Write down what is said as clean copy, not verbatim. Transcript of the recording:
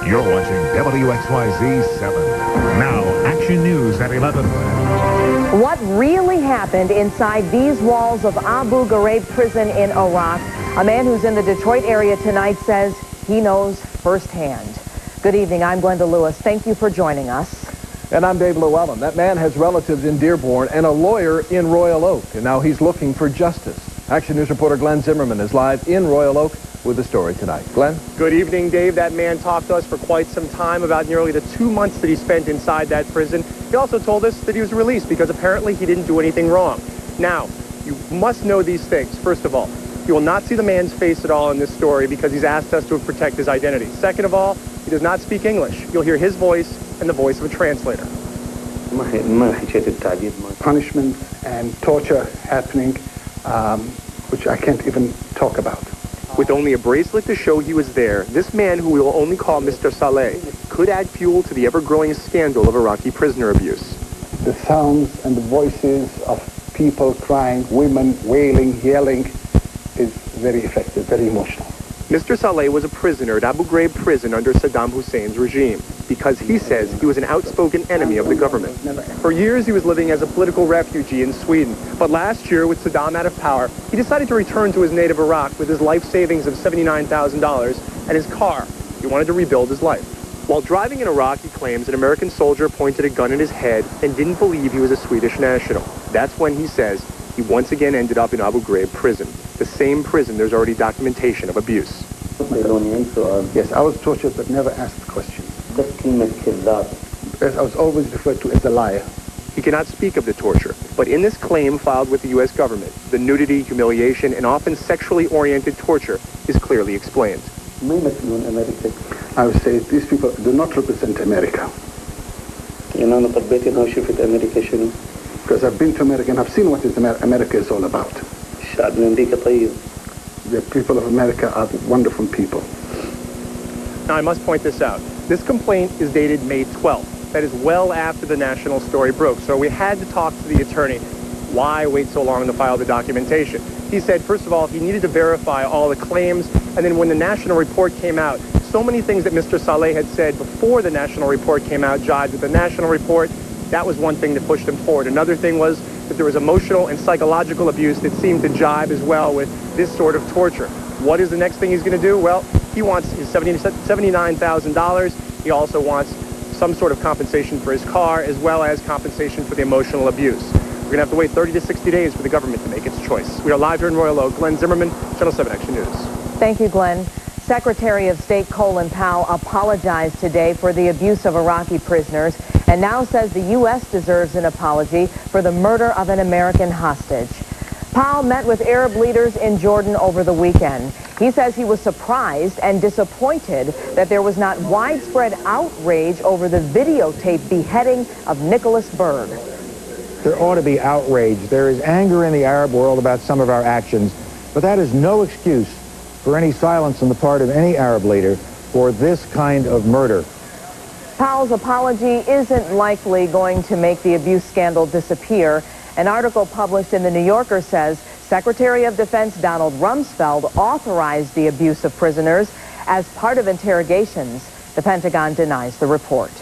You're watching WXYZ 7. Now, action news at 11. What really happened inside these walls of Abu Grahb prison in Iraq? A man who's in the Detroit area tonight says he knows firsthand. Good evening, I'm Glenda Lewis. Thank you for joining us. And I'm Dave Llewellyn. That man has relatives in Dearborn and a lawyer in Royal Oak, and now he's looking for justice. Action News reporter Glenn Zimmerman is live in Royal Oak with the story tonight. Glenn? Good evening, Dave. That man talked to us for quite some time about nearly the 2 months that he spent inside that prison. He also told us that he was released because apparently he didn't do anything wrong. Now, you must know these things. First of all, you will not see the man's face at all in this story because he's asked us to protect his identity. Second of all, he does not speak English. You'll hear his voice and the voice of a translator. Punishment and torture happening, which I can't even talk about. With only a bracelet to show he was there, this man, who we will only call Mr. Saleh, could add fuel to the ever-growing scandal of Iraqi prisoner abuse. The sounds and the voices of people crying, women wailing, yelling, is very effective, very emotional. Mr. Saleh was a prisoner at Abu Grahb prison under Saddam Hussein's regime because he says he was an outspoken enemy of the government. For years, he was living as a political refugee in Sweden. But last year, with Saddam out of power, he decided to return to his native Iraq with his life savings of $79,000 and his car. He wanted to rebuild his life. While driving in Iraq, he claims an American soldier pointed a gun at his head and didn't believe he was a Swedish national. That's when he says he once again ended up in Abu Grahb prison, the same prison there's already documentation of abuse. Yes, I was tortured but never asked questions. I was always referred to as a liar. He cannot speak of the torture, but in this claim filed with the U.S. government, the nudity, humiliation, and often sexually oriented torture is clearly explained. I would say these people do not represent America. Because I've been to America and I've seen what America is all about. The people of America are wonderful people. Now, I must point this out. This complaint is dated May 12th. That is well after the national story broke. So we had to talk to the attorney. Why wait so long to file the documentation? He said, first of all, he needed to verify all the claims. And then when the national report came out, so many things that Mr. Saleh had said before the national report came out jibed with the national report. That was one thing that pushed him forward. Another thing was that there was emotional and psychological abuse that seemed to jibe as well with this sort of torture. What is the next thing he's going to do? Well, he wants his $79,000. He also wants some sort of compensation for his car as well as compensation for the emotional abuse. We're going to have to wait 30 to 60 days for the government to make its choice. We are live here in Royal Oak. Glenn Zimmerman, Channel 7 Action News. Thank you, Glenn. Secretary of State Colin Powell apologized today for the abuse of Iraqi prisoners and now says the U.S. deserves an apology for the murder of an American hostage. Powell met with Arab leaders in Jordan over the weekend. He says he was surprised and disappointed that there was not widespread outrage over the videotaped beheading of Nick Berg. There ought to be outrage. There is anger in the Arab world about some of our actions, but that is no excuse for any silence on the part of any Arab leader for this kind of murder. Powell's apology isn't likely going to make the abuse scandal disappear. An article published in The New Yorker says Secretary of Defense Donald Rumsfeld authorized the abuse of prisoners as part of interrogations. The Pentagon denies the report.